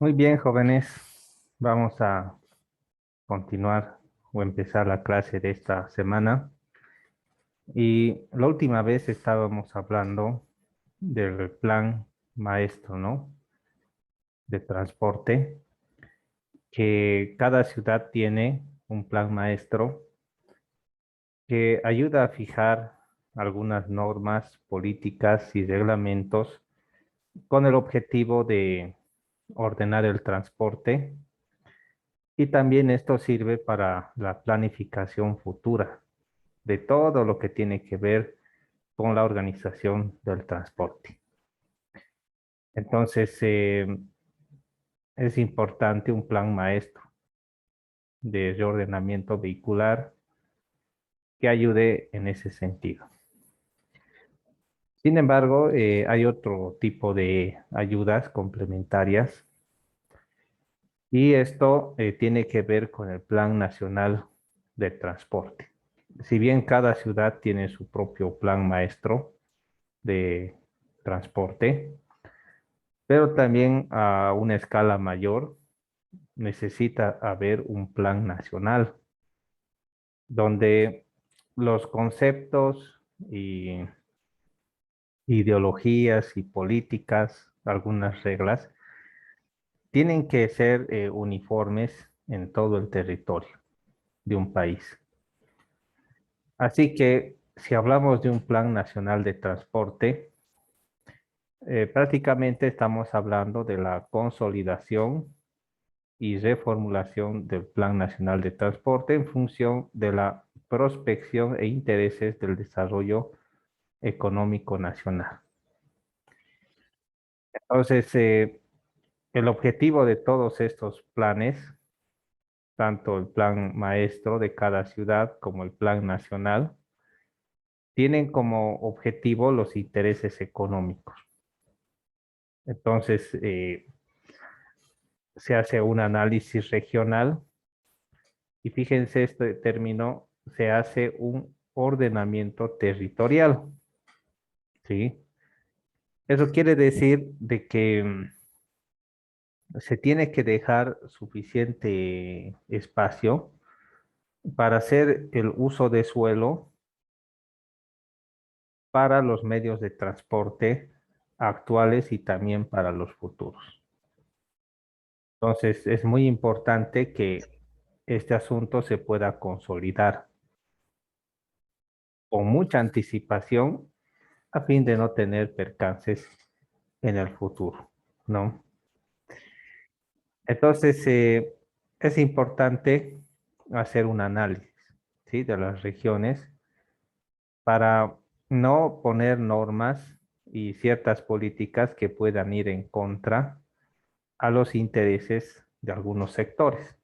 Muy bien, jóvenes. Vamos a continuar o empezar la clase de esta semana. Y la última vez estábamos hablando del plan maestro, ¿no? De transporte, que cada ciudad tiene un plan maestro que ayuda a fijar algunas normas, políticas y reglamentos con el objetivo de ordenar el transporte. Y también esto sirve para la planificación futura de todo lo que tiene que ver con la organización del transporte. Entonces, es importante un plan maestro de reordenamiento vehicular que ayude en ese sentido. Sin embargo, hay otro tipo de ayudas complementarias y esto tiene que ver con el Plan Nacional de Transporte. Si bien cada ciudad tiene su propio plan maestro de transporte, pero también a una escala mayor necesita haber un plan nacional donde los conceptos y ideologías y políticas, algunas reglas, tienen que ser uniformes en todo el territorio de un país. Así que si hablamos de un plan nacional de transporte, prácticamente estamos hablando de la consolidación y reformulación del Plan Nacional de Transporte en función de la prospección e intereses del desarrollo económico nacional. Entonces, el objetivo de todos estos planes, tanto el plan maestro de cada ciudad como el plan nacional, tienen como objetivo los intereses económicos. Entonces, se hace un análisis regional y fíjense este término, se hace un ordenamiento territorial, ¿sí? Eso quiere decir de que se tiene que dejar suficiente espacio para hacer el uso de suelo para los medios de transporte actuales y también para los futuros. Entonces, es muy importante que este asunto se pueda consolidar con mucha anticipación a fin de no tener percances en el futuro, ¿no? Entonces, es importante hacer un análisis, ¿sí? De las regiones para no poner normas y ciertas políticas que puedan ir en contra a los intereses de algunos sectores.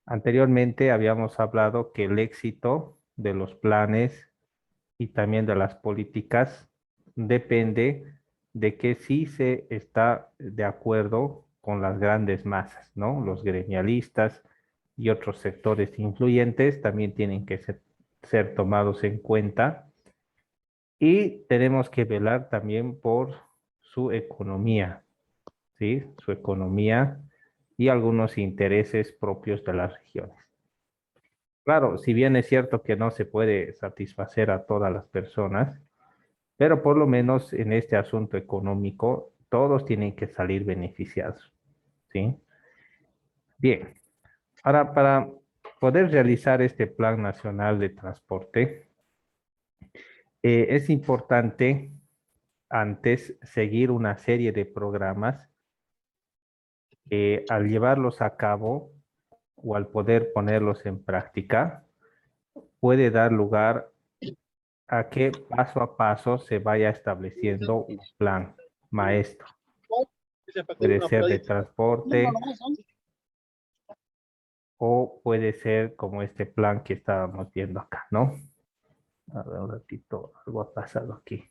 Anteriormente habíamos hablado que el éxito de los planes y también de las políticas depende de que sí se está de acuerdo con las grandes masas, ¿no? Los gremialistas y otros sectores influyentes también tienen que ser tomados en cuenta y tenemos que velar también por su economía, ¿sí? Su economía y algunos intereses propios de las regiones. Claro, si bien es cierto que no se puede satisfacer a todas las personas, pero por lo menos en este asunto económico, todos tienen que salir beneficiados, ¿sí? Bien, ahora para poder realizar este Plan Nacional de Transporte, es importante antes seguir una serie de programas que al llevarlos a cabo o al poder ponerlos en práctica, puede dar lugar a que paso a paso se vaya estableciendo un plan maestro. Puede ser de transporte o puede ser como este plan que estábamos viendo acá, ¿no? A ver, un ratito, algo ha pasado aquí.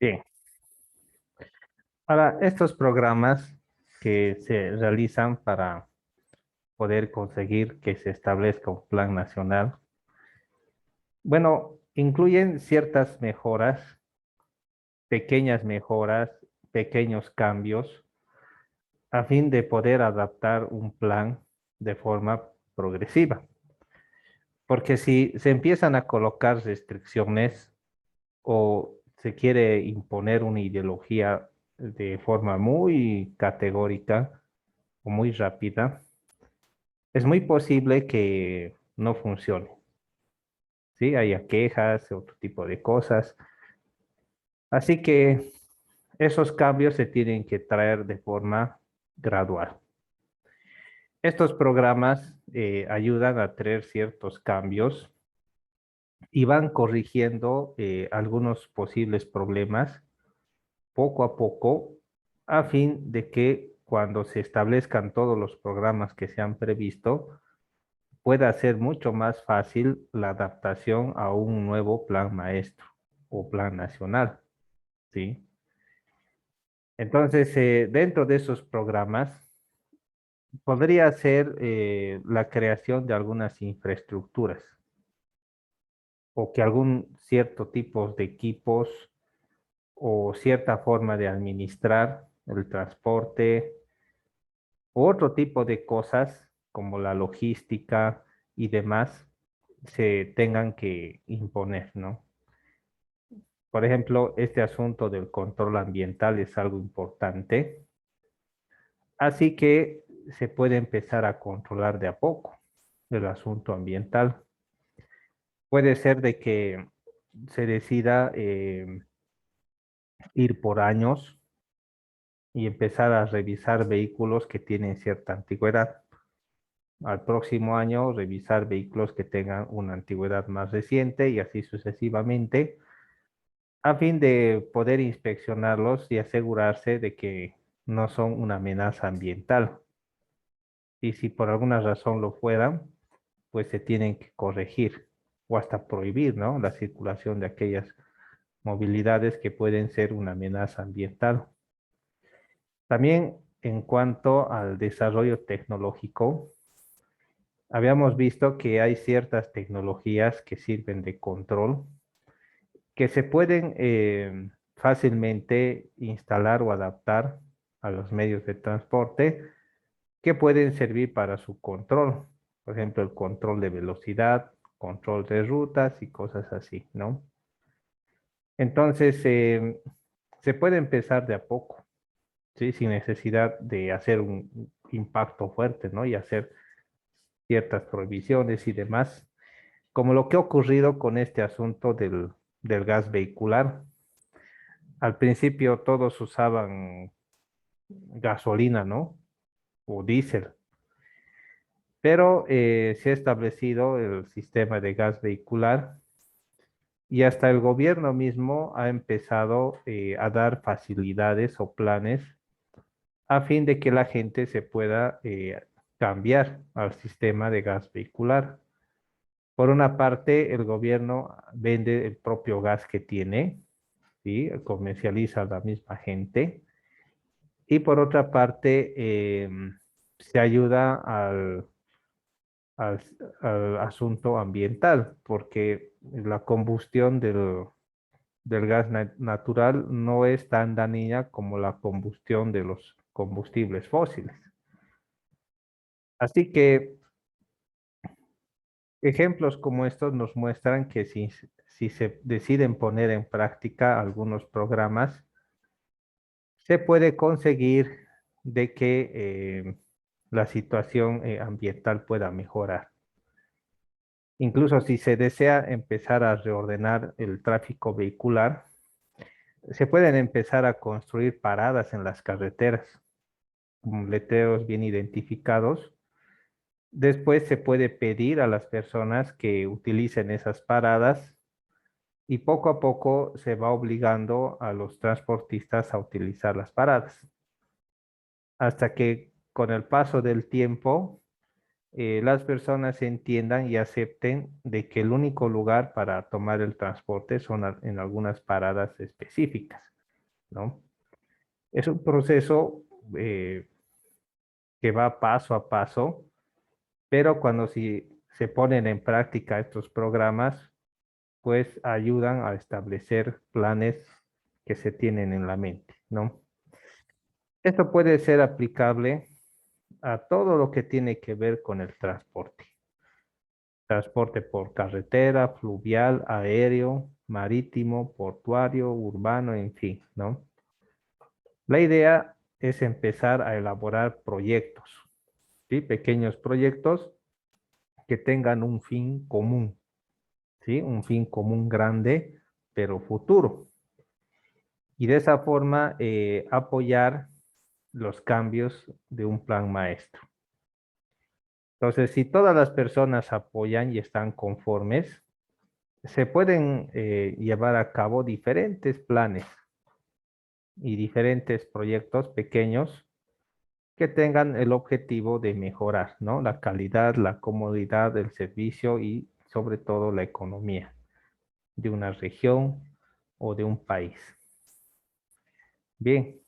Bien, ahora estos programas que se realizan para poder conseguir que se establezca un plan nacional, bueno, incluyen ciertas mejoras, pequeñas mejoras, pequeños cambios, a fin de poder adaptar un plan de forma progresiva. Porque si se empiezan a colocar restricciones o se quiere imponer una ideología de forma muy categórica o muy rápida, es muy posible que no funcione, ¿sí? Haya quejas, otro tipo de cosas. Así que esos cambios se tienen que traer de forma gradual. Estos programas ayudan a traer ciertos cambios y van corrigiendo algunos posibles problemas poco a poco a fin de que cuando se establezcan todos los programas que se han previsto, pueda ser mucho más fácil la adaptación a un nuevo plan maestro o plan nacional, ¿sí? Entonces, dentro de esos programas, podría ser la creación de algunas infraestructuras o que algún cierto tipo de equipos o cierta forma de administrar el transporte u otro tipo de cosas como la logística y demás se tengan que imponer, ¿no? Por ejemplo, este asunto del control ambiental es algo importante, así que se puede empezar a controlar de a poco el asunto ambiental. Puede ser de que se decida ir por años y empezar a revisar vehículos que tienen cierta antigüedad. Al próximo año, revisar vehículos que tengan una antigüedad más reciente y así sucesivamente, a fin de poder inspeccionarlos y asegurarse de que no son una amenaza ambiental. Y si por alguna razón lo fueran, pues se tienen que corregir o hasta prohibir, ¿no? La circulación de aquellas movilidades que pueden ser una amenaza ambiental. También en cuanto al desarrollo tecnológico, habíamos visto que hay ciertas tecnologías que sirven de control, que se pueden fácilmente instalar o adaptar a los medios de transporte, que pueden servir para su control. Por ejemplo, el control de velocidad, control de rutas y cosas así, ¿no? Entonces, se puede empezar de a poco, ¿sí? Sin necesidad de hacer un impacto fuerte, ¿no? Y hacer ciertas prohibiciones y demás, como lo que ha ocurrido con este asunto del gas vehicular. Al principio todos usaban gasolina, ¿no? O diésel, pero se ha establecido el sistema de gas vehicular y hasta el gobierno mismo ha empezado a dar facilidades o planes a fin de que la gente se pueda cambiar al sistema de gas vehicular. Por una parte, el gobierno vende el propio gas que tiene, ¿sí? Comercializa a la misma gente. Y por otra parte, se ayuda al, al asunto ambiental, porque la combustión del gas natural no es tan dañina como la combustión de los combustibles fósiles. Así que ejemplos como estos nos muestran que si se deciden poner en práctica algunos programas, se puede conseguir de que la situación ambiental pueda mejorar. Incluso si se desea empezar a reordenar el tráfico vehicular, se pueden empezar a construir paradas en las carreteras, con letreros bien identificados. Después se puede pedir a las personas que utilicen esas paradas y poco a poco se va obligando a los transportistas a utilizar las paradas, hasta que con el paso del tiempo las personas entiendan y acepten de que el único lugar para tomar el transporte son en algunas paradas específicas, ¿no? Es un proceso que va paso a paso, pero cuando se ponen en práctica estos programas, pues ayudan a establecer planes que se tienen en la mente, ¿no? Esto puede ser aplicable a todo lo que tiene que ver con el transporte. Transporte por carretera, fluvial, aéreo, marítimo, portuario, urbano, en fin, ¿no? La idea es empezar a elaborar proyectos, ¿sí? Pequeños proyectos que tengan un fin común, ¿sí? Un fin común grande, pero futuro. Y de esa forma apoyar los cambios de un plan maestro. Entonces, si todas las personas apoyan y están conformes, se pueden llevar a cabo diferentes planes y diferentes proyectos pequeños que tengan el objetivo de mejorar, ¿no? La calidad, la comodidad del servicio y sobre todo la economía de una región o de un país. Bien,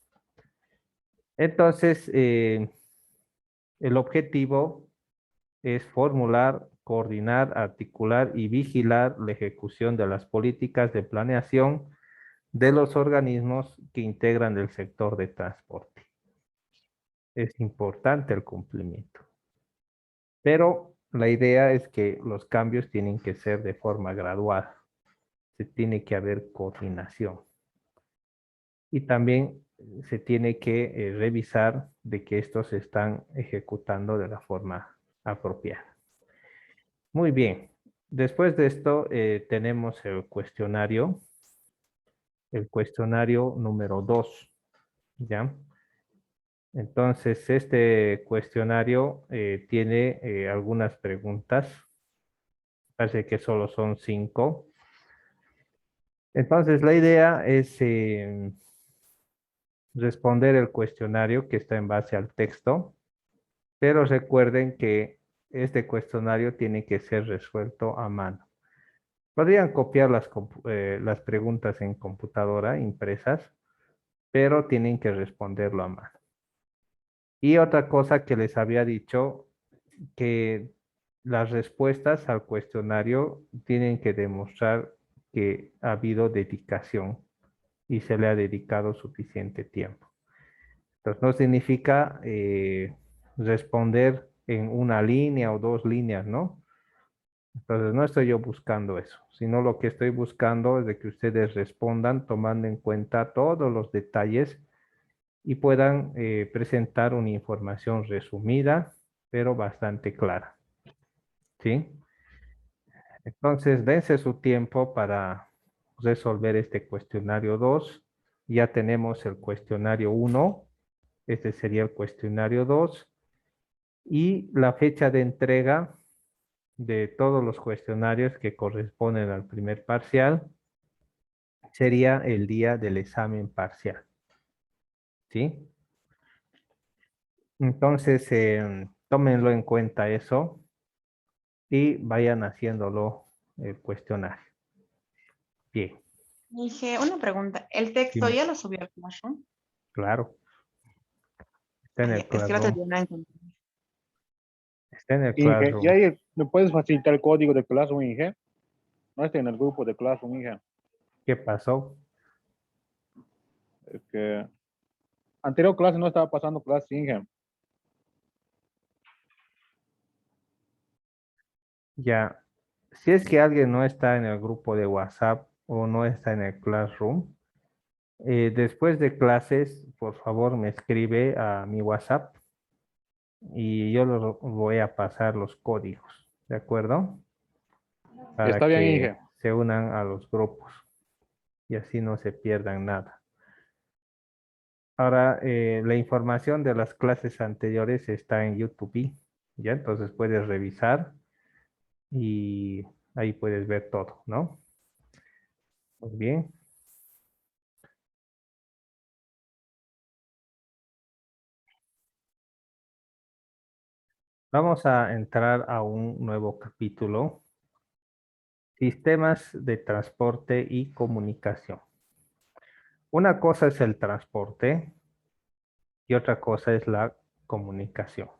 entonces el objetivo es formular, coordinar, articular y vigilar la ejecución de las políticas de planeación de los organismos que integran el sector de transporte. Es importante el cumplimiento, pero la idea es que los cambios tienen que ser de forma gradual, se tiene que haber coordinación y también se tiene que revisar de que estos se están ejecutando de la forma apropiada. Muy bien, después de esto tenemos el cuestionario número 2, ¿ya? Entonces, este cuestionario tiene algunas preguntas. Parece que solo son 5. Entonces, la idea es responder el cuestionario que está en base al texto, pero recuerden que este cuestionario tiene que ser resuelto a mano. Podrían copiar las preguntas en computadora impresas, pero tienen que responderlo a mano. Y otra cosa que les había dicho, que las respuestas al cuestionario tienen que demostrar que ha habido dedicación y se le ha dedicado suficiente tiempo. Entonces, no significa responder en una línea o 2 líneas, ¿no? Entonces, no estoy yo buscando eso, sino lo que estoy buscando es de que ustedes respondan tomando en cuenta todos los detalles y puedan presentar una información resumida, pero bastante clara, ¿sí? Entonces, dense su tiempo para resolver este cuestionario 2. Ya tenemos el cuestionario 1, este sería el cuestionario 2, y la fecha de entrega de todos los cuestionarios que corresponden al primer parcial sería el día del examen parcial, ¿sí? Entonces, tómenlo en cuenta eso y vayan haciéndolo el cuestionario. Bien, Dije, una pregunta. ¿El texto dime, ya lo subió al Classroom? claro, está en Ah, ya, el es que el otro Classroom, día no encontré. está en el Inge, ¿y Classroom. ahí me puedes facilitar el código de Classroom, Inge? No estoy en el grupo de Classroom, Inge. ¿Qué pasó? Es que anterior clase no estaba pasando clase, Inge. Ya, si es que alguien no está en el grupo de WhatsApp o no está en el Classroom, después de clases, por favor, me escribe a mi WhatsApp y yo los voy a pasar los códigos, ¿de acuerdo? Para Está bien, que Inge. se unan a los grupos y así no se pierdan nada. Ahora, la información de las clases anteriores está en YouTube, ¿ya? Entonces puedes revisar y ahí puedes ver todo, ¿no? Muy bien. Vamos a entrar a un nuevo capítulo, sistemas de transporte y comunicación. Una cosa es el transporte y otra cosa es la comunicación,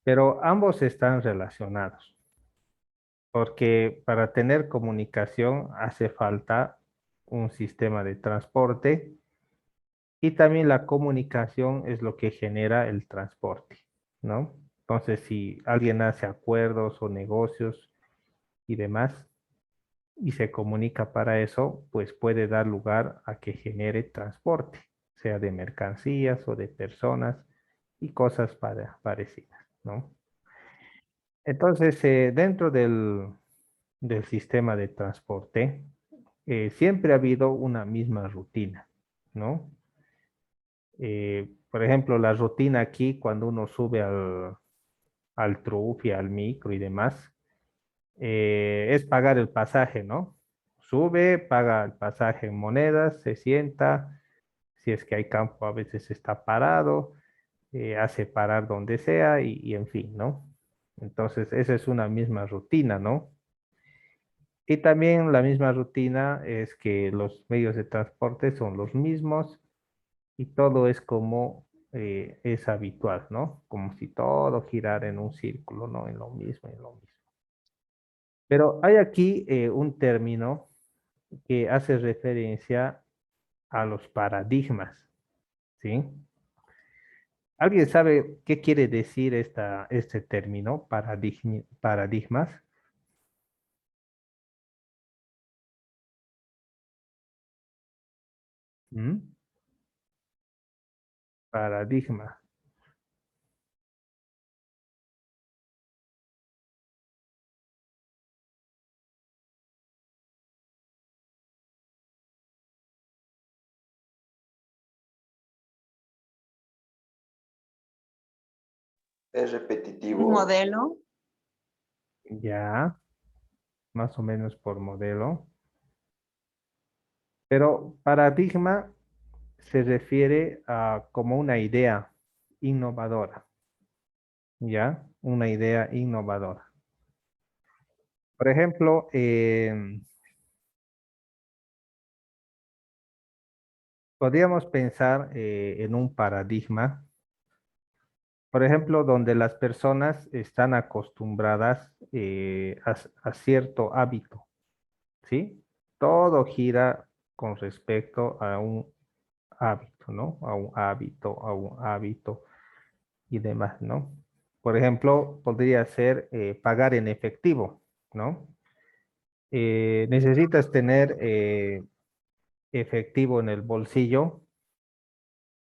pero ambos están relacionados, porque para tener comunicación hace falta un sistema de transporte y también la comunicación es lo que genera el transporte, ¿no? Entonces, si alguien hace acuerdos o negocios y demás, y se comunica para eso, pues puede dar lugar a que genere transporte, sea de mercancías o de personas y cosas parecidas, ¿no? Entonces, dentro del sistema de transporte, siempre ha habido una misma rutina, ¿no? Por ejemplo, la rutina aquí, cuando uno sube al trufi, al micro y demás, es pagar el pasaje, ¿no? Sube, paga el pasaje en monedas, se sienta, si es que hay campo a veces está parado, hace parar donde sea y en fin, ¿no? Entonces, esa es una misma rutina, ¿no? Y también la misma rutina es que los medios de transporte son los mismos y todo es como es habitual, ¿no? Como si todo girara en un círculo, ¿no? En lo mismo, en lo mismo. Pero hay aquí un término que hace referencia a los paradigmas, ¿sí? ¿Alguien sabe qué quiere decir este término, paradigmas? ¿Mm? Paradigma. Es Un repetitivo. modelo, Ya, más o menos por modelo. Pero paradigma se refiere a como una idea innovadora, ¿ya? Una idea innovadora. Por ejemplo, podríamos pensar en un paradigma, por ejemplo, donde las personas están acostumbradas a cierto hábito, ¿sí? Todo gira con respecto a un hábito, ¿no? A un hábito y demás, ¿no? Por ejemplo, podría ser pagar en efectivo, ¿no? Necesitas tener efectivo en el bolsillo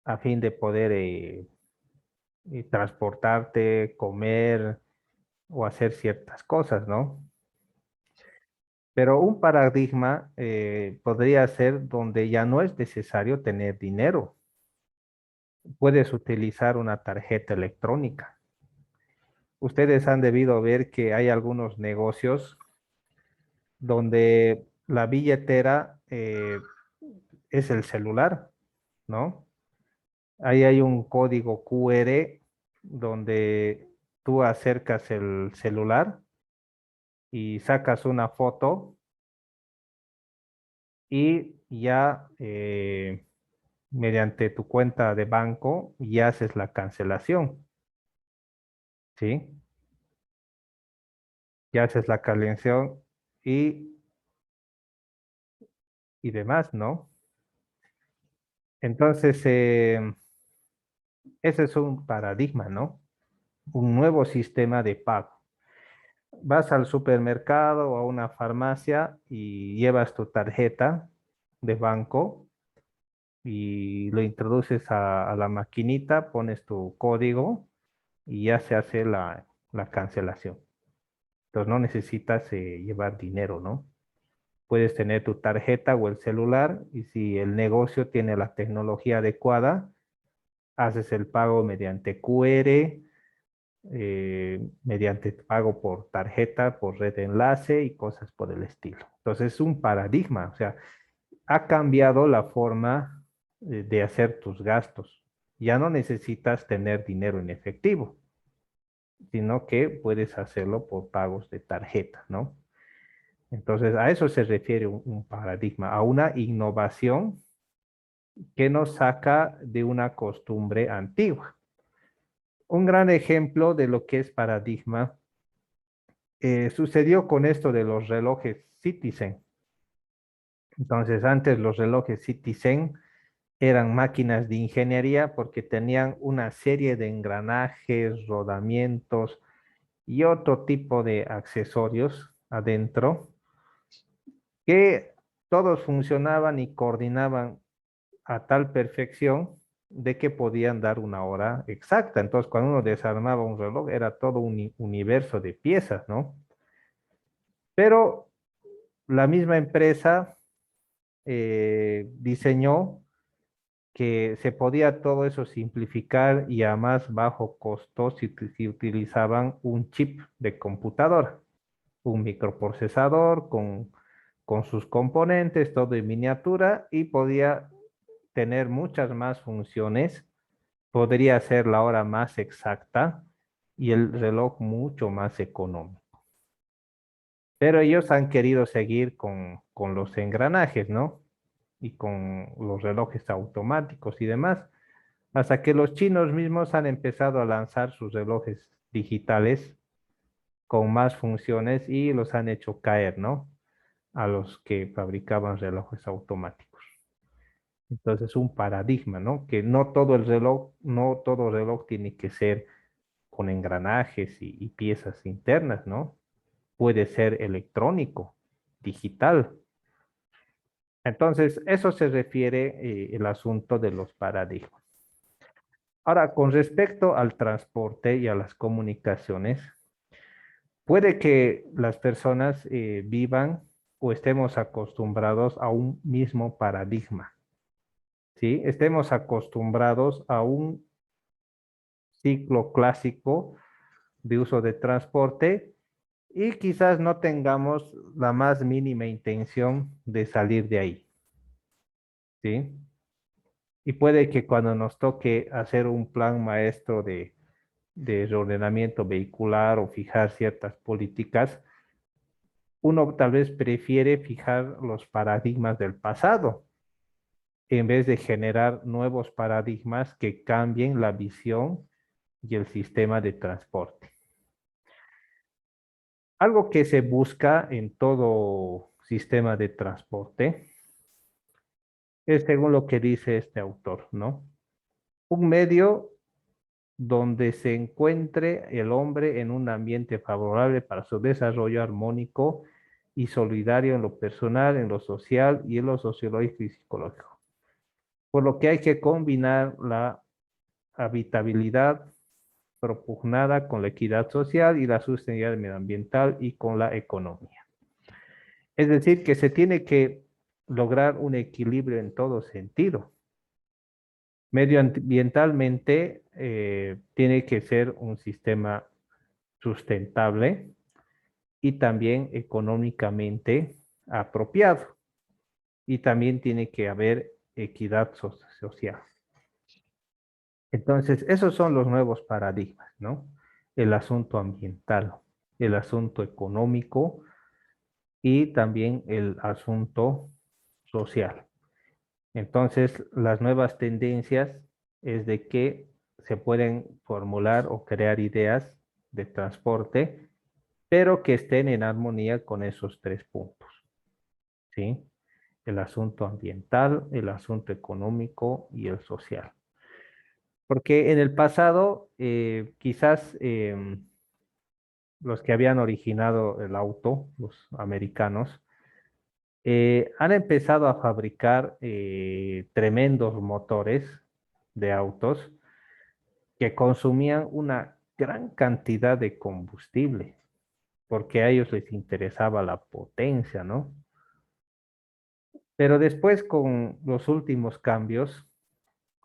a fin de poder transportarte, comer o hacer ciertas cosas, ¿no? Pero un paradigma podría ser donde ya no es necesario tener dinero. Puedes utilizar una tarjeta electrónica. Ustedes han debido ver que hay algunos negocios donde la billetera es el celular, ¿no? Ahí hay un código QR donde tú acercas el celular y sacas una foto y ya mediante tu cuenta de banco ya haces la cancelación, ¿sí? Ya haces la cancelación y, y demás, ¿no? Entonces, ese es un paradigma, ¿no? Un nuevo sistema de pago. Vas al supermercado o a una farmacia y llevas tu tarjeta de banco y lo introduces a la maquinita, pones tu código y ya se hace la cancelación. Entonces no necesitas llevar dinero, ¿no? Puedes tener tu tarjeta o el celular y si el negocio tiene la tecnología adecuada, haces el pago mediante QR, mediante pago por tarjeta, por red de enlace y cosas por el estilo. Entonces es un paradigma, o sea, ha cambiado la forma de hacer tus gastos. Ya no necesitas tener dinero en efectivo. sino que puedes hacerlo por pagos de tarjeta, ¿no? Entonces, a eso se refiere un paradigma, a una innovación que nos saca de una costumbre antigua. Un gran ejemplo de lo que es paradigma sucedió con esto de los relojes Citizen. Entonces, antes los relojes Citizen eran máquinas de ingeniería porque tenían una serie de engranajes, rodamientos y otro tipo de accesorios adentro que todos funcionaban y coordinaban a tal perfección de que podían dar una hora exacta. Entonces, cuando uno desarmaba un reloj, era todo un universo de piezas, ¿no? Pero la misma empresa diseñó que se podía todo eso simplificar y a más bajo costo si utilizaban un chip de computadora, un microprocesador con sus componentes, todo en miniatura y podía tener muchas más funciones, podría ser la hora más exacta y el reloj mucho más económico. Pero ellos han querido seguir con los engranajes, ¿no? Y con los relojes automáticos y demás, hasta que los chinos mismos han empezado a lanzar sus relojes digitales con más funciones y los han hecho caer, ¿no? A los que fabricaban relojes automáticos. Entonces, un paradigma, ¿no? Que no todo el reloj, no todo reloj tiene que ser con engranajes y piezas internas, ¿no? Puede ser electrónico, digital. Entonces, eso se refiere el asunto de los paradigmas. Ahora, con respecto al transporte y a las comunicaciones, puede que las personas vivan o estemos acostumbrados a un mismo paradigma, ¿sí? Estemos acostumbrados a un ciclo clásico de uso de transporte y quizás no tengamos la más mínima intención de salir de ahí, ¿sí? Y puede que cuando nos toque hacer un plan maestro de reordenamiento vehicular o fijar ciertas políticas, uno tal vez prefiere fijar los paradigmas del pasado en vez de generar nuevos paradigmas que cambien la visión y el sistema de transporte. Algo que se busca en todo sistema de transporte es según lo que dice este autor, ¿no? Un medio donde se encuentre el hombre en un ambiente favorable para su desarrollo armónico y solidario en lo personal, en lo social y en lo sociológico y psicológico. Por lo que hay que combinar la habitabilidad propugnada con la equidad social y la sostenibilidad medioambiental y con la economía. Es decir, que se tiene que lograr un equilibrio en todo sentido. Medioambientalmente tiene que ser un sistema sustentable y también económicamente apropiado. Y también tiene que haber equidad social. Entonces, esos son los nuevos paradigmas, ¿no? El asunto ambiental, el asunto económico y también el asunto social. Entonces, las nuevas tendencias es de que se pueden formular o crear ideas de transporte, pero que estén en armonía con esos tres puntos, ¿sí? El asunto ambiental, el asunto económico y el social. Porque en el pasado, quizás los que habían originado el auto, los americanos, han empezado a fabricar tremendos motores de autos que consumían una gran cantidad de combustible, porque a ellos les interesaba la potencia, ¿no? Pero después con los últimos cambios,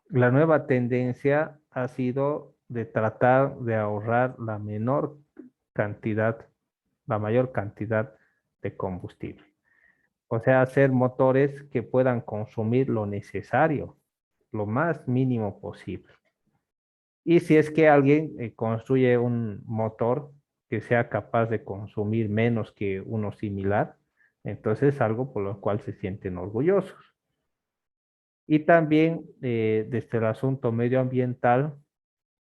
la nueva tendencia ha sido de tratar de ahorrar la menor cantidad, la mayor cantidad de combustible. O sea, hacer motores que puedan consumir lo necesario, lo más mínimo posible. Y si es que alguien construye un motor que sea capaz de consumir menos que uno similar, entonces es algo por lo cual se sienten orgullosos. Y también desde el asunto medioambiental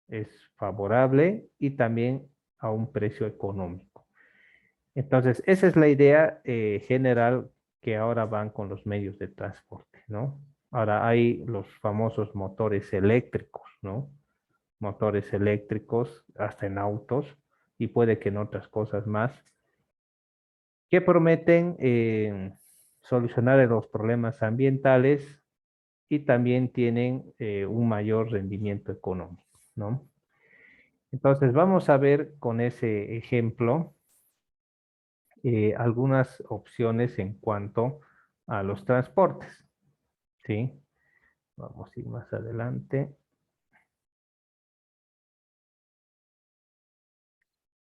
es favorable y también a un precio económico. Entonces, esa es la idea general que ahora van con los medios de transporte, ¿no? Ahora hay los famosos motores eléctricos, ¿no? Motores eléctricos hasta en autos y puede que en otras cosas más que prometen solucionar los problemas ambientales y también tienen un mayor rendimiento económico, ¿no? Entonces, vamos a ver con ese ejemplo algunas opciones en cuanto a los transportes, ¿sí? Vamos a ir más adelante.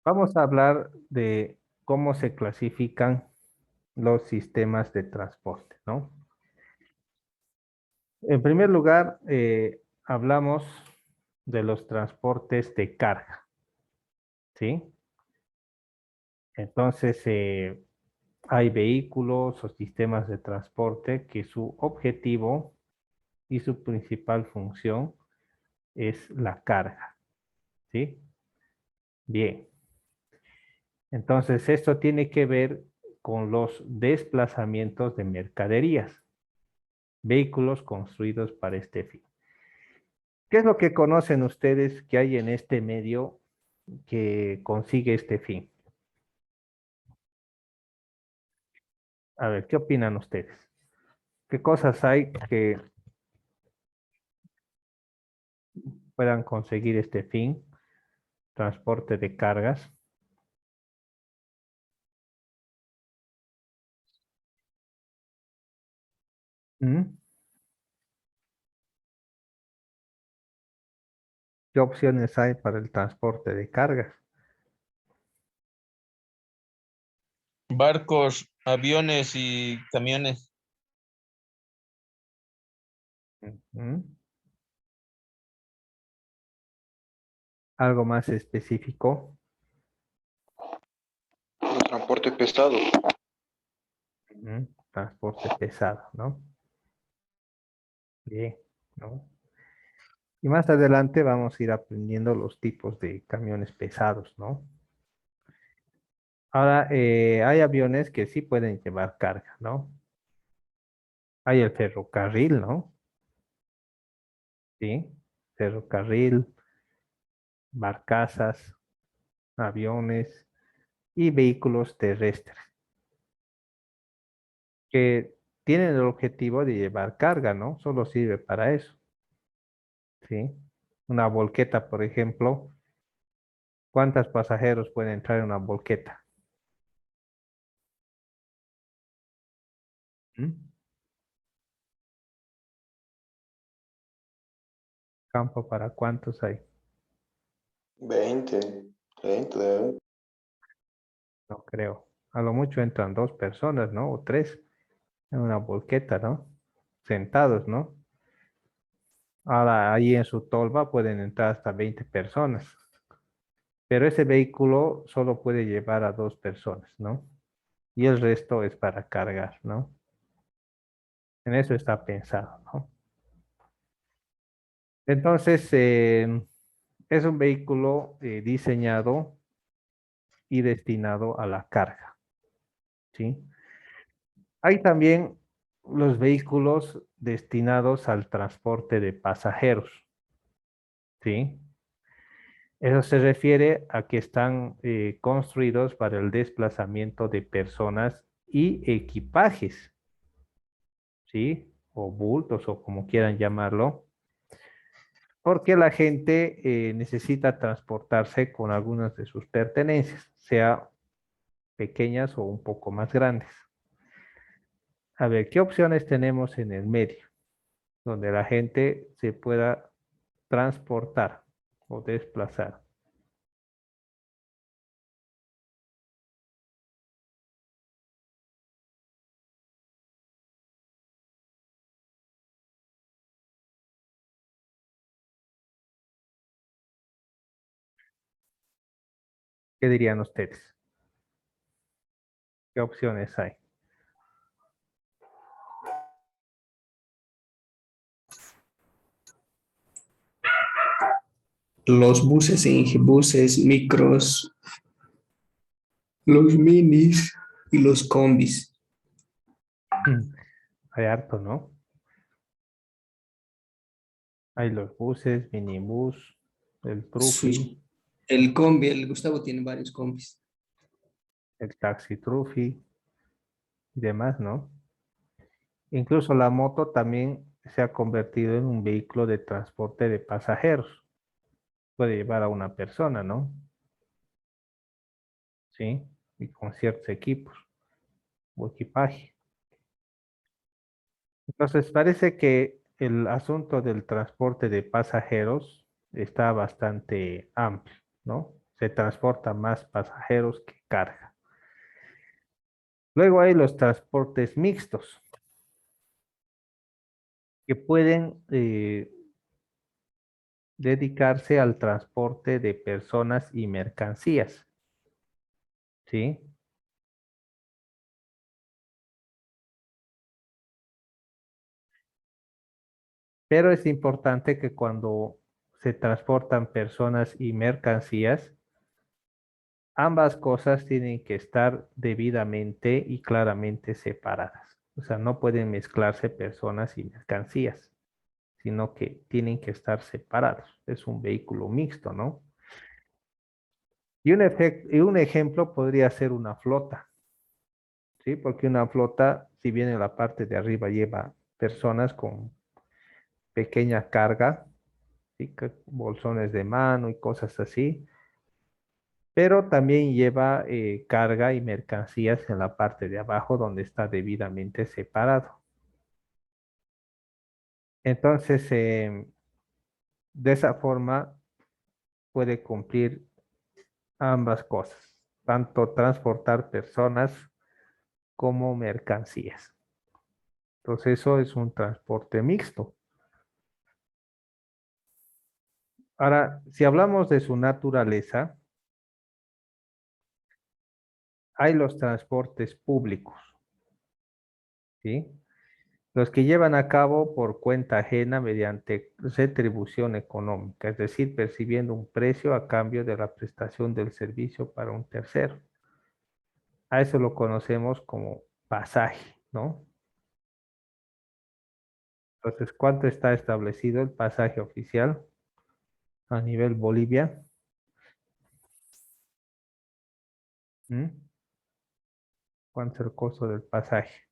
Vamos a hablar de cómo se clasifican los sistemas de transporte, ¿no? En primer lugar, hablamos de los transportes de carga, ¿sí? Entonces, hay vehículos o sistemas de transporte que su objetivo y su principal función es la carga, ¿sí? Bien, entonces esto tiene que ver con los desplazamientos de mercaderías, vehículos construidos para este fin. ¿Qué es lo que conocen ustedes que hay en este medio que consigue este fin? A ver, ¿qué opinan ustedes? ¿Qué cosas hay que puedan conseguir este fin? Transporte de cargas. ¿Mm? ¿Qué opciones hay para el transporte de cargas? Barcos, aviones y camiones. ¿Mm? ¿Algo más específico? El transporte pesado. ¿Mm? Transporte pesado, ¿no? Bien, ¿no? Y más adelante vamos a ir aprendiendo los tipos de camiones pesados, ¿no? Ahora, hay aviones que sí pueden llevar carga, ¿no? Hay el ferrocarril, ¿no? Sí, ferrocarril, barcazas, aviones y vehículos terrestres que tienen el objetivo de llevar carga, ¿no? Solo sirve para eso, ¿sí? Una volqueta, por ejemplo, ¿cuántos pasajeros pueden entrar en una volqueta? ¿Mm? ¿Campo para cuántos hay? 20, 30 debe haber. No creo. A lo mucho entran dos personas, ¿no? O tres en una volqueta, ¿no? Sentados, ¿no? Ahora ahí en su tolva pueden entrar hasta 20 personas, pero ese vehículo solo puede llevar a dos personas, ¿no? Y el resto es para cargar, ¿no? En eso está pensado, ¿no? Entonces, es un vehículo diseñado y destinado a la carga, ¿sí? Hay también los vehículos destinados al transporte de pasajeros, ¿sí? Eso se refiere a que están construidos para el desplazamiento de personas y equipajes, ¿sí? O bultos o como quieran llamarlo, porque la gente necesita transportarse con algunas de sus pertenencias, sea pequeñas o un poco más grandes. A ver, ¿qué opciones tenemos en el medio donde la gente se pueda transportar o desplazar? ¿Qué dirían ustedes? ¿Qué opciones hay? Los buses e ingebuses, micros, los minis y los combis. Hay harto, ¿no? Hay los buses, minibús, el trufi, Sus- el combi, el Gustavo tiene varios combis. el taxi trufi y demás, ¿no? Incluso la moto también se ha convertido en un vehículo de transporte de pasajeros. Puede llevar a una persona, ¿no? Sí, y con ciertos equipos o equipaje. Entonces, parece que el asunto del transporte de pasajeros está bastante amplio, ¿no? Se transporta más pasajeros que carga. Luego hay los transportes mixtos, que pueden dedicarse al transporte de personas y mercancías, ¿sí? Pero es importante que cuando se transportan personas y mercancías, ambas cosas tienen que estar debidamente y claramente separadas. O sea, no pueden mezclarse personas y mercancías, sino que tienen que estar separados. Es un vehículo mixto, ¿no? Y un ejemplo podría ser una flota, ¿sí? Porque una flota, si bien en la parte de arriba lleva personas con pequeña carga, ¿sí? Bolsones de mano y cosas así, pero también lleva carga y mercancías en la parte de abajo donde está debidamente separado. Entonces, de esa forma puede cumplir ambas cosas, tanto transportar personas como mercancías. Entonces, eso es un transporte mixto. Ahora, si hablamos de su naturaleza, hay los transportes públicos, ¿sí? Los que llevan a cabo por cuenta ajena mediante retribución económica, es decir, percibiendo un precio a cambio de la prestación del servicio para un tercero. A eso lo conocemos como pasaje, ¿no? Entonces, ¿cuánto está establecido el pasaje oficial a nivel Bolivia? ¿Mm? ¿Cuánto es el costo del pasaje?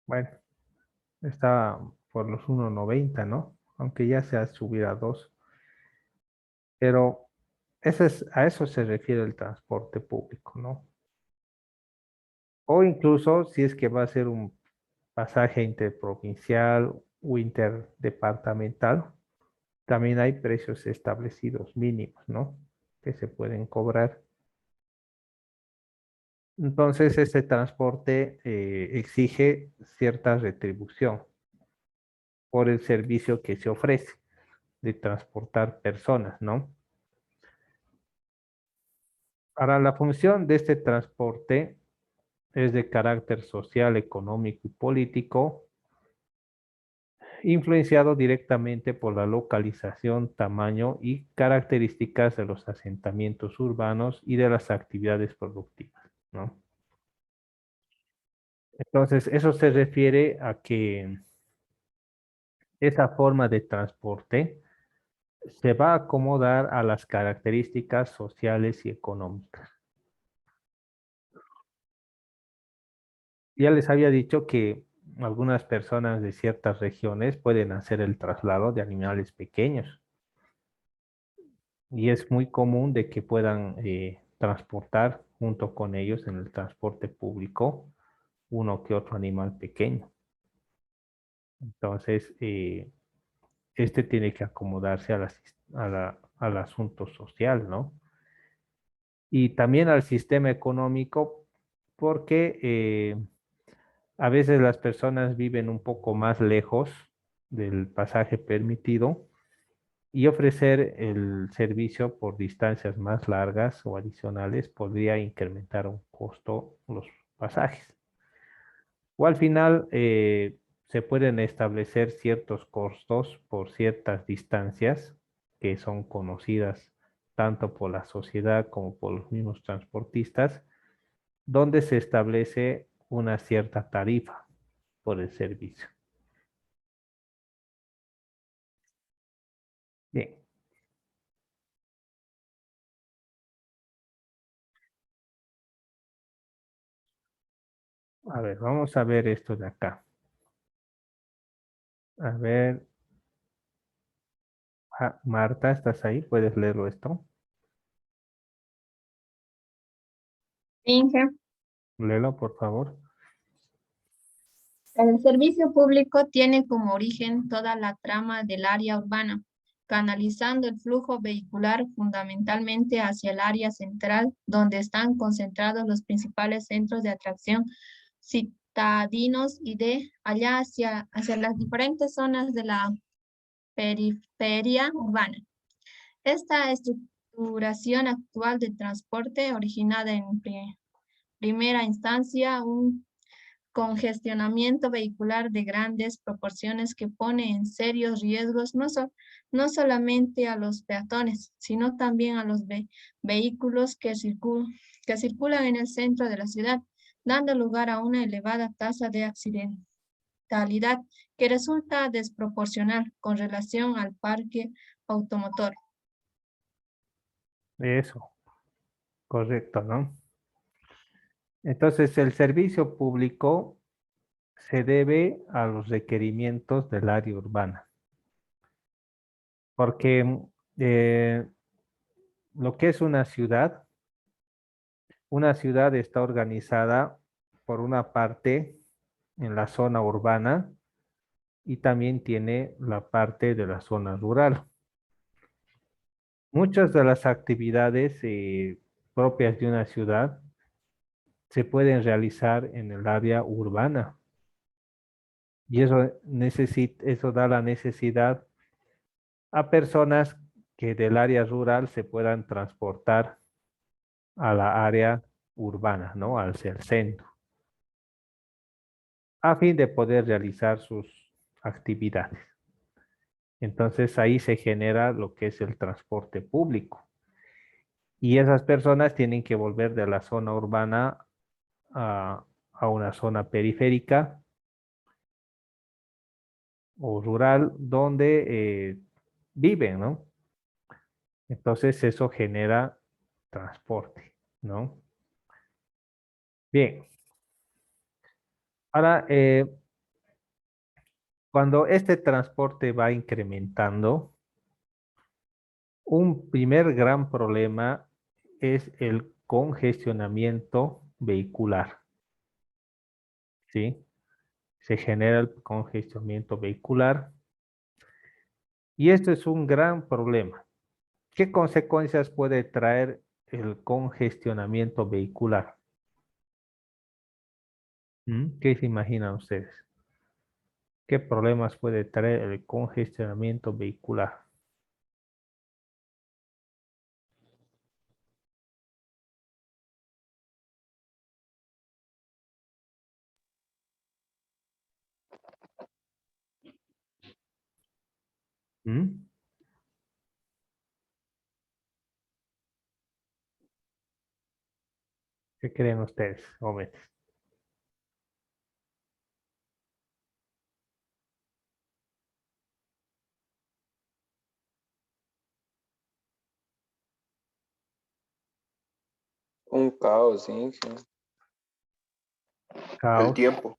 Bueno, está por los 1,90, ¿no? Aunque ya se ha subido a 2. Pero a eso se refiere el transporte público, ¿no? O incluso si es que va a ser un pasaje interprovincial o interdepartamental, también hay precios establecidos mínimos, ¿no? Que se pueden cobrar. Entonces, este transporte exige cierta retribución por el servicio que se ofrece de transportar personas, ¿no? Ahora, la función de este transporte es de carácter social, económico y político, influenciado directamente por la localización, tamaño y características de los asentamientos urbanos y de las actividades productivas, ¿no? Entonces, eso se refiere a que esa forma de transporte se va a acomodar a las características sociales y económicas. Ya les había dicho que algunas personas de ciertas regiones pueden hacer el traslado de animales pequeños y es muy común de que puedan transportar junto con ellos en el transporte público uno que otro animal pequeño. Entonces, este tiene que acomodarse al asunto social, ¿no? Y también al sistema económico, porque A veces las personas viven un poco más lejos del pasaje permitido y ofrecer el servicio por distancias más largas o adicionales podría incrementar un costo los pasajes. O al final se pueden establecer ciertos costos por ciertas distancias que son conocidas tanto por la sociedad como por los mismos transportistas, donde se establece una cierta tarifa por el servicio. Bien. A ver, vamos a ver esto de acá. A ver, Marta, ¿estás ahí? ¿Puedes leerlo esto? Inge. Léelo, por favor. El servicio público tiene como origen toda la trama del área urbana, canalizando el flujo vehicular fundamentalmente hacia el área central, donde están concentrados los principales centros de atracción citadinos y de allá hacia las diferentes zonas de la periferia urbana. Esta estructuración actual de transporte, originada en primera instancia un congestionamiento vehicular de grandes proporciones que pone en serios riesgos no solamente a los peatones, sino también a los vehículos que circulan en el centro de la ciudad, dando lugar a una elevada tasa de accidentalidad que resulta desproporcional con relación al parque automotor. Eso, correcto, ¿no? Entonces, el servicio público se debe a los requerimientos del área urbana, porque lo que es una ciudad está organizada por una parte en la zona urbana y también tiene la parte de la zona rural. Muchas de las actividades propias de una ciudad se pueden realizar en el área urbana y eso da la necesidad a personas que del área rural se puedan transportar a la área urbana, ¿no? Hacia el centro, a fin de poder realizar sus actividades. Entonces ahí se genera lo que es el transporte público. Y esas personas tienen que volver de la zona urbana a una zona periférica o rural donde viven, ¿no? Entonces eso genera transporte, ¿no? Bien. Ahora, cuando este transporte va incrementando, un primer gran problema es el congestionamiento vehicular, ¿sí? Se genera el congestionamiento vehicular y esto es un gran problema. ¿Qué consecuencias puede traer el congestionamiento vehicular? ¿Qué se imaginan ustedes? ¿Qué problemas puede traer el congestionamiento vehicular? ¿Mm? ¿Qué creen ustedes, jóvenes? Un caos, sí. El Caos, tiempo.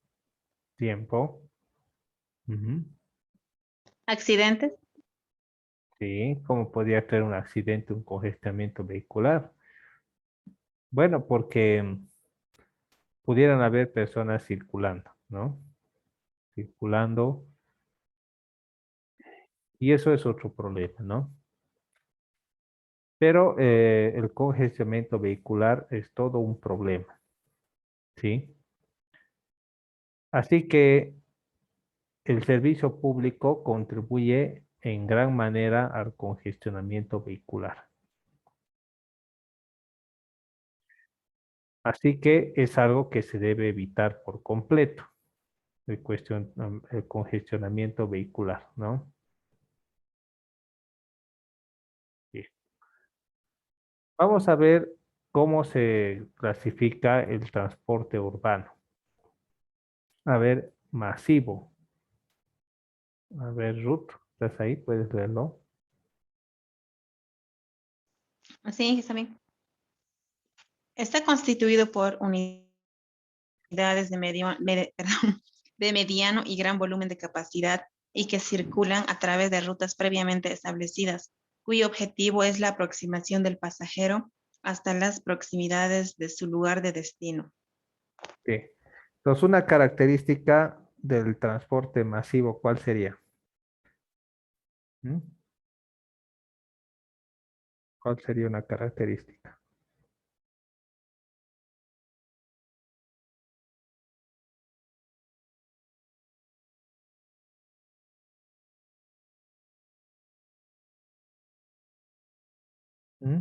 tiempo. Ujú. ¿Accidentes? Sí, ¿cómo podría traer un accidente, un congestionamiento vehicular? Bueno, porque pudieran haber personas circulando, ¿no? Circulando, y eso es otro problema, ¿no? Pero el congestionamiento vehicular es todo un problema, ¿sí? Así que el servicio público contribuye en gran manera al congestionamiento vehicular. Así que es algo que se debe evitar por completo, el congestionamiento vehicular, ¿no? Bien. Vamos a ver cómo se clasifica el transporte urbano. A ver, masivo. A ver, Ruth, ¿estás ahí? ¿Puedes leerlo? Sí, está bien. Está constituido por unidades perdón, de mediano y gran volumen de capacidad y que circulan a través de rutas previamente establecidas, cuyo objetivo es la aproximación del pasajero hasta las proximidades de su lugar de destino. Sí. Entonces, una característica del transporte masivo, ¿cuál sería? ¿Mm? ¿Cuál sería una característica? ¿Mm?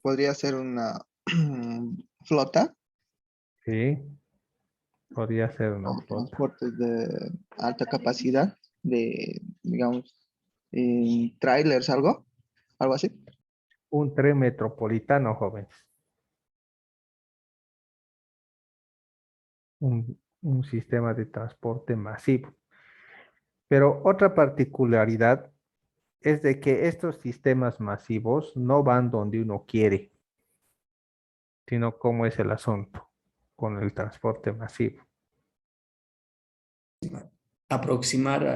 Podría ser una flota Sí, podría ser una o flota. transportes de alta capacidad, de, digamos, trailers, algo así. Un tren metropolitano, jóvenes. Un sistema de transporte masivo. Pero otra particularidad es de que estos sistemas masivos no van donde uno quiere, sino cómo es el asunto con el transporte masivo. Aproximar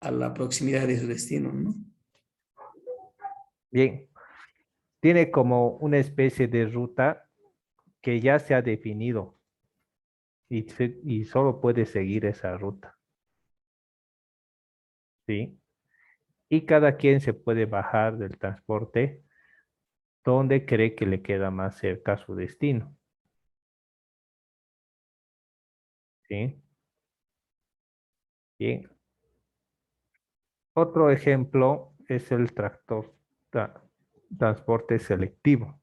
a la proximidad de su destino, ¿no? Bien, tiene como una especie de ruta que ya se ha definido y solo puede seguir esa ruta, ¿sí? Y cada quien se puede bajar del transporte donde cree que le queda más cerca a su destino, ¿sí? Bien. Otro ejemplo es el tra- transporte selectivo.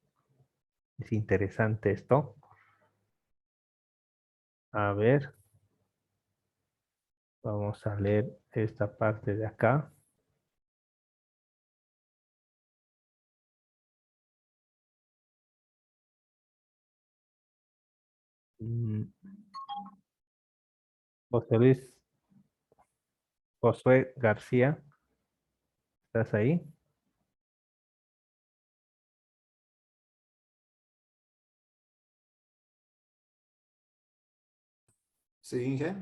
Es interesante esto. A ver, vamos a leer esta parte de acá. Mm, José Luis, Josué García, ¿estás ahí? Sí, Inge.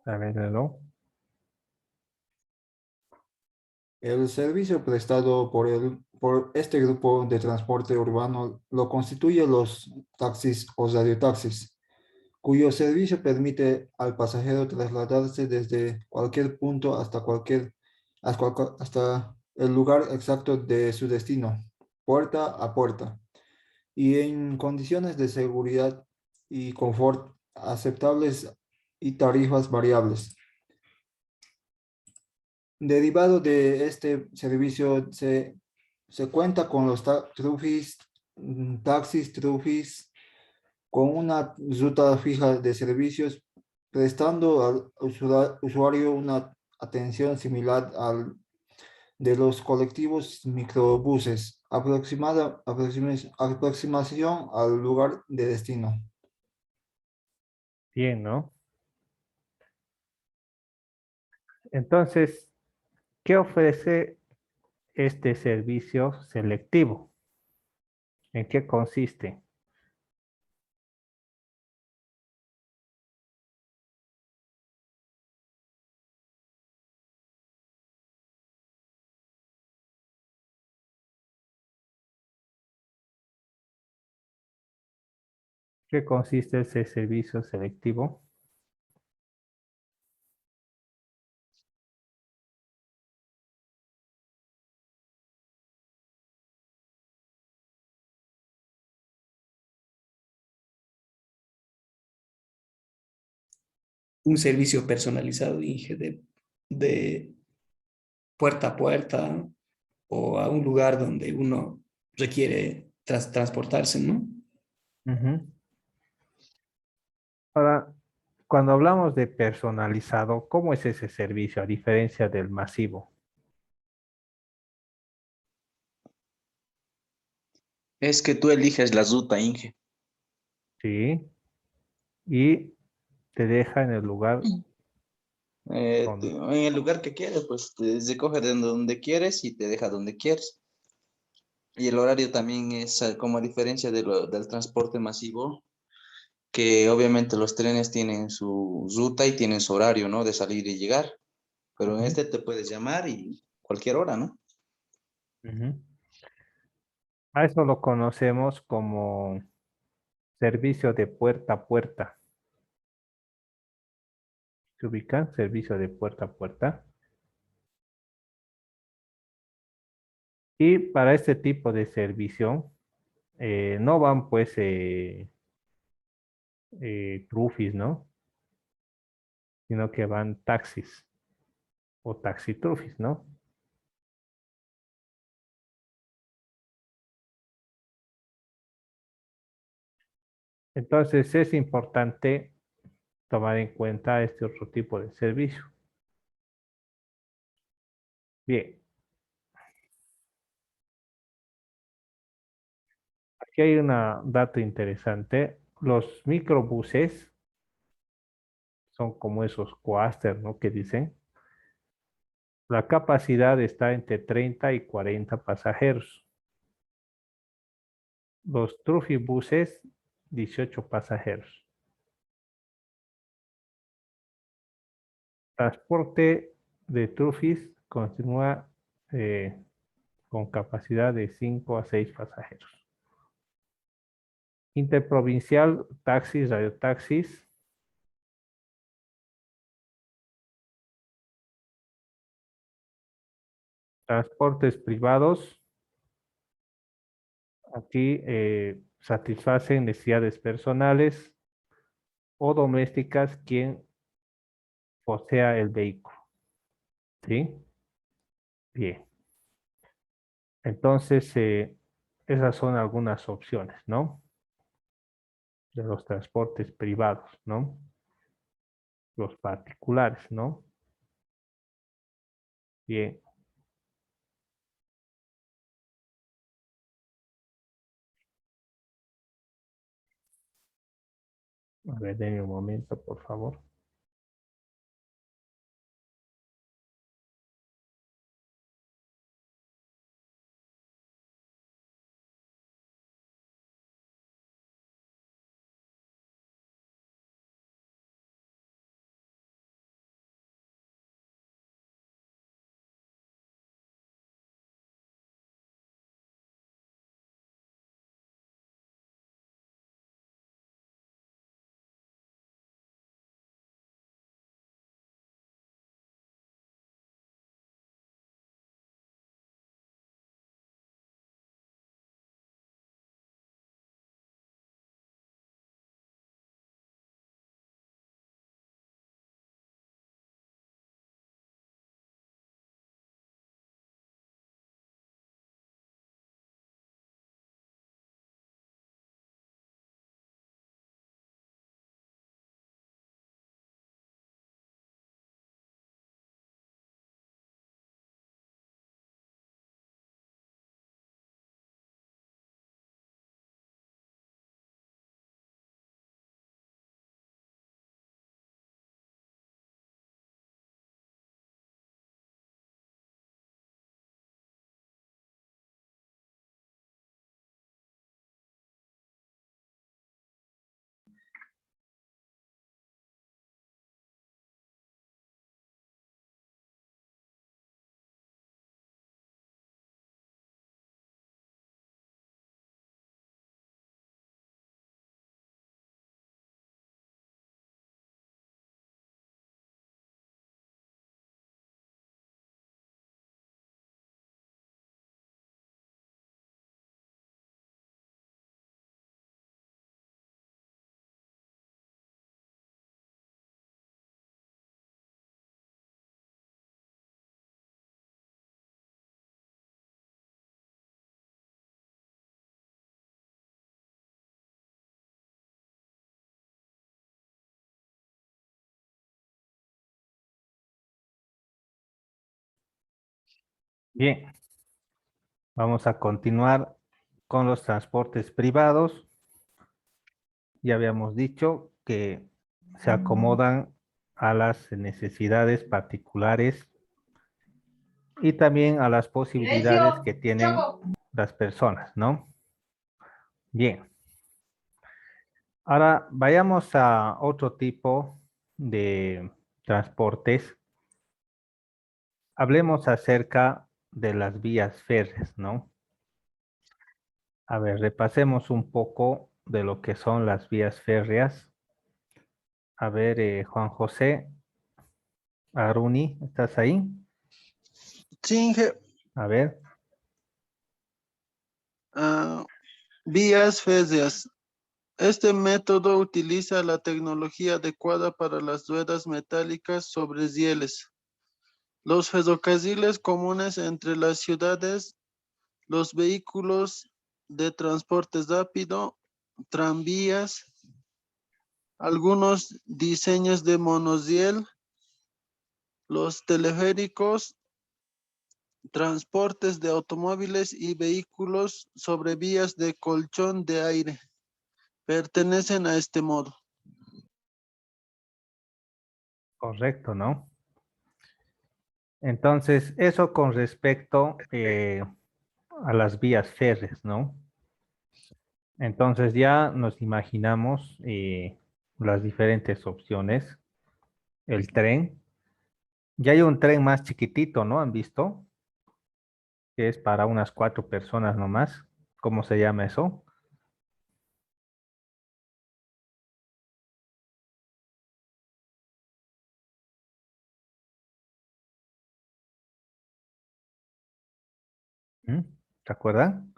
A ver, léelo. El servicio prestado por este grupo de transporte urbano lo constituye los taxis o radiotaxis, cuyo servicio permite al pasajero trasladarse desde cualquier punto hasta el lugar exacto de su destino, puerta a puerta, y en condiciones de seguridad y confort aceptables y tarifas variables. Derivado de este servicio, se cuenta con los taxis, trufis, con una ruta fija de servicios, prestando al usuario una atención similar al de los colectivos microbuses, aproximación al lugar de destino. Bien, ¿no? Entonces, ¿qué ofrece este servicio selectivo? ¿En qué consiste? ¿Qué consiste ese servicio selectivo? Un servicio personalizado, Inge, de puerta a puerta o a un lugar donde uno requiere transportarse, ¿no? Ujú. Ahora, cuando hablamos de personalizado, ¿cómo es ese servicio a diferencia del masivo? Es que tú eliges la ruta, Inge. Sí, y te deja en el lugar donde. En el lugar que quieres, pues te recoge de donde quieres y te deja donde quieres. Y el horario también es como a diferencia del transporte masivo, que obviamente los trenes tienen su ruta y tienen su horario, ¿no? De salir y llegar. Pero en Ujú, este te puedes llamar y cualquier hora, ¿no? ujú. A eso lo conocemos como servicio de puerta a puerta. ¿Se ubican? Servicio de puerta a puerta. Y para este tipo de servicio, no van pues trufis, ¿no? Sino que van taxis o taxitrufis, ¿no? Entonces es importante tomar en cuenta este otro tipo de servicio. Bien, aquí hay un dato interesante. Los microbuses son como esos coaster, ¿no? Que dicen, la capacidad está entre 30 y 40 pasajeros. Los trufibuses, 18 pasajeros. Transporte de trufis continúa con capacidad de 5 a 6 pasajeros. Interprovincial, taxis, radiotaxis. Transportes privados. Aquí satisfacen necesidades personales o domésticas quien posea el vehículo. ¿Sí? Bien. Entonces, esas son algunas opciones, ¿no? De los transportes privados, ¿no? Los particulares, ¿no? Bien. A ver, denme un momento, por favor. Bien, vamos a continuar con los transportes privados. Ya habíamos dicho que se acomodan a las necesidades particulares y también a las posibilidades que tienen las personas, ¿no? Bien. Ahora vayamos a otro tipo de transportes. Hablemos acerca de las vías férreas, ¿no? A ver, repasemos un poco de lo que son las vías férreas. A ver, Juan José Aruni, ¿estás ahí? Sí, Inge. A ver, Vías férreas. Este método utiliza la tecnología adecuada para las ruedas metálicas sobre rieles. Los ferrocarriles comunes entre las ciudades, los vehículos de transporte rápido, tranvías, algunos diseños de monorriel, los teleféricos, transportes de automóviles y vehículos sobre vías de colchón de aire. Pertenecen a este modo. correcto, ¿no? Entonces, eso con respecto a las vías férreas, ¿no? Entonces ya nos imaginamos las diferentes opciones. El tren. Ya hay un tren más chiquitito, ¿no? ¿Han visto? Que es para unas 4 personas nomás. ¿Cómo se llama eso? ¿Mm? ¿Se acuerdan?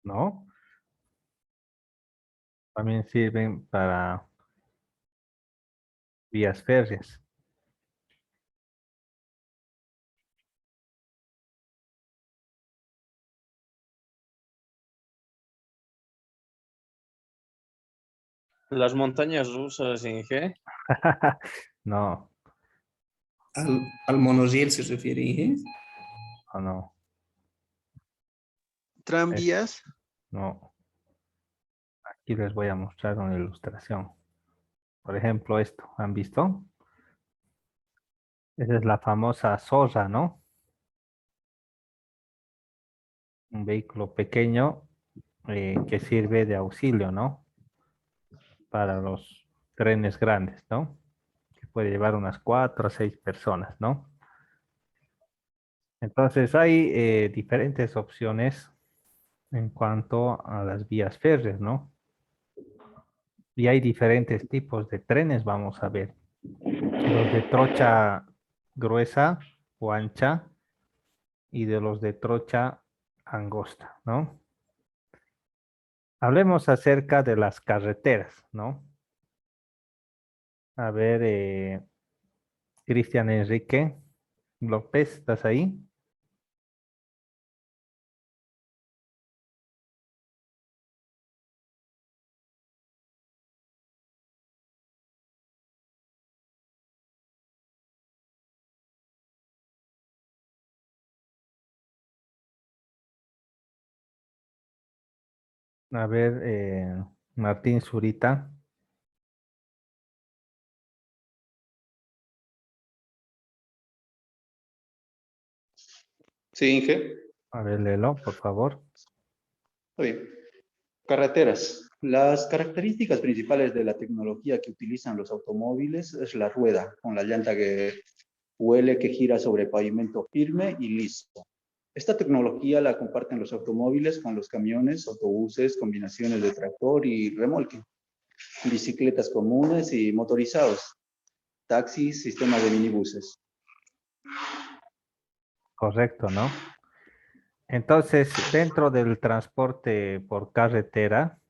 ¿No? También sirven para vías férreas. Las montañas rusas, Inge. No, Al monorriel se refiere, Inge. no. Tranvías. No. Aquí les voy a mostrar una ilustración. Por ejemplo, esto. ¿Han visto? Esa es la famosa zorra, ¿no? Un vehículo pequeño que sirve de auxilio, ¿no? Para los trenes grandes, ¿no? Que puede llevar unas 4 a 6 personas, ¿no? Entonces hay diferentes opciones en cuanto a las vías férreas, ¿no? Y hay diferentes tipos de trenes, vamos a ver. Los de trocha gruesa o ancha y de los de trocha angosta, ¿no? Hablemos acerca de las carreteras, ¿no? A ver, Cristian Enrique López, ¿estás ahí? A ver, Martín Zurita. Sí, Inge. A ver, léelo, por favor. Está bien. Carreteras. Las características principales de la tecnología que utilizan los automóviles es la rueda, con la llanta que huele, que gira sobre pavimento firme y liso. Esta tecnología la comparten los automóviles con los camiones, autobuses, combinaciones de tractor y remolque, bicicletas comunes y motorizados, taxis, sistemas de minibuses. Correcto, ¿no? Entonces, dentro del transporte por carretera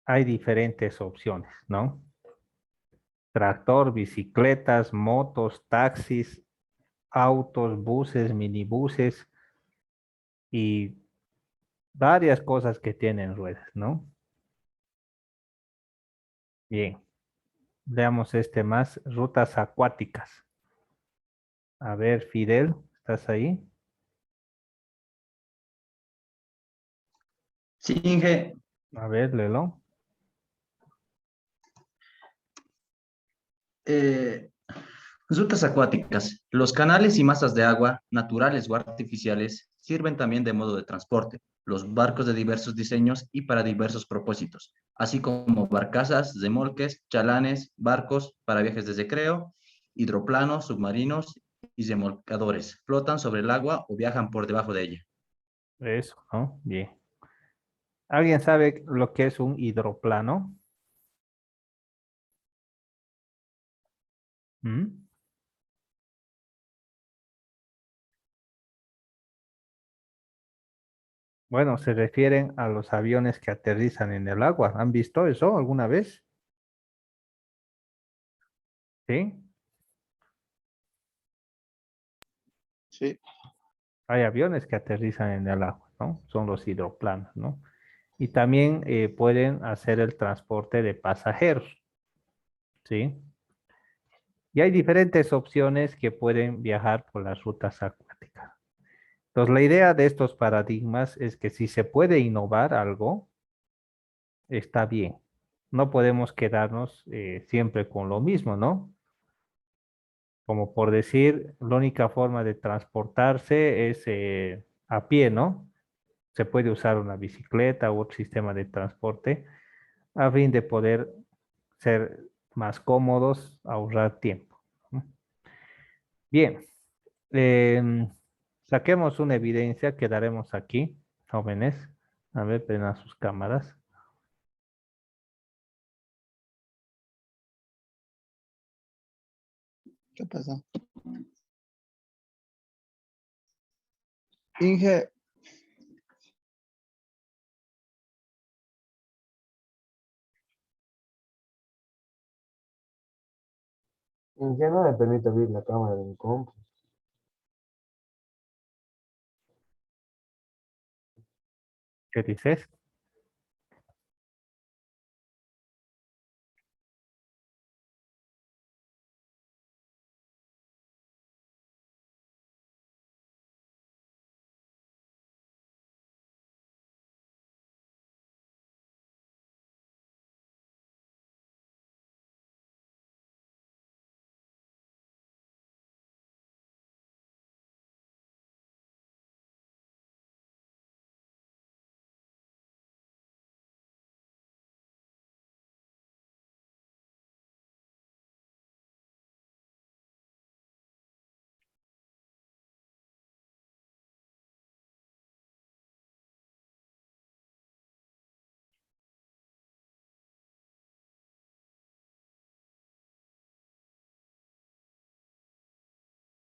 hay diferentes opciones, ¿no? Tractor, bicicletas, motos, taxis, autos, buses, minibuses y varias cosas que tienen ruedas, ¿no? Bien. Veamos este más, rutas acuáticas. A ver, Fidel, ¿estás ahí? Sí, Inge. A ver, Lelo. Rutas acuáticas. Los canales y masas de agua, naturales o artificiales, sirven también de modo de transporte. Los barcos de diversos diseños y para diversos propósitos, así como barcazas, remolques, chalanes, barcos para viajes de recreo, hidroplanos, submarinos y remolcadores. Flotan sobre el agua o viajan por debajo de ella. Eso, ¿no? Bien. ¿Alguien sabe lo que es un hidroplano? ¿Mm? Bueno, se refieren a los aviones que aterrizan en el agua. ¿Han visto eso alguna vez? ¿Sí? Sí. Hay aviones que aterrizan en el agua, ¿no? Son los hidroplanos, ¿no? Y también pueden hacer el transporte de pasajeros, ¿sí? Y hay diferentes opciones que pueden viajar por las rutas acuáticas. Entonces, la idea de estos paradigmas es que si se puede innovar algo, está bien. No podemos quedarnos siempre con lo mismo, ¿no? Como por decir, la única forma de transportarse es a pie, ¿no? Se puede usar una bicicleta u otro sistema de transporte a fin de poder ser más cómodos, ahorrar tiempo, ¿no? Bien, em, saquemos una evidencia que daremos aquí, jóvenes. A ver, prendan sus cámaras. ¿Qué pasa? Inge, ¿En qué no me permite abrir la cámara de mi compu? ¿Qué dices?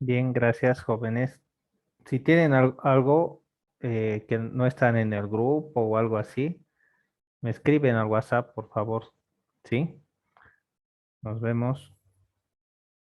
Bien, gracias, jóvenes. Si tienen algo que no están en el grupo o algo así, me escriben al WhatsApp, por favor. ¿Sí? Nos vemos.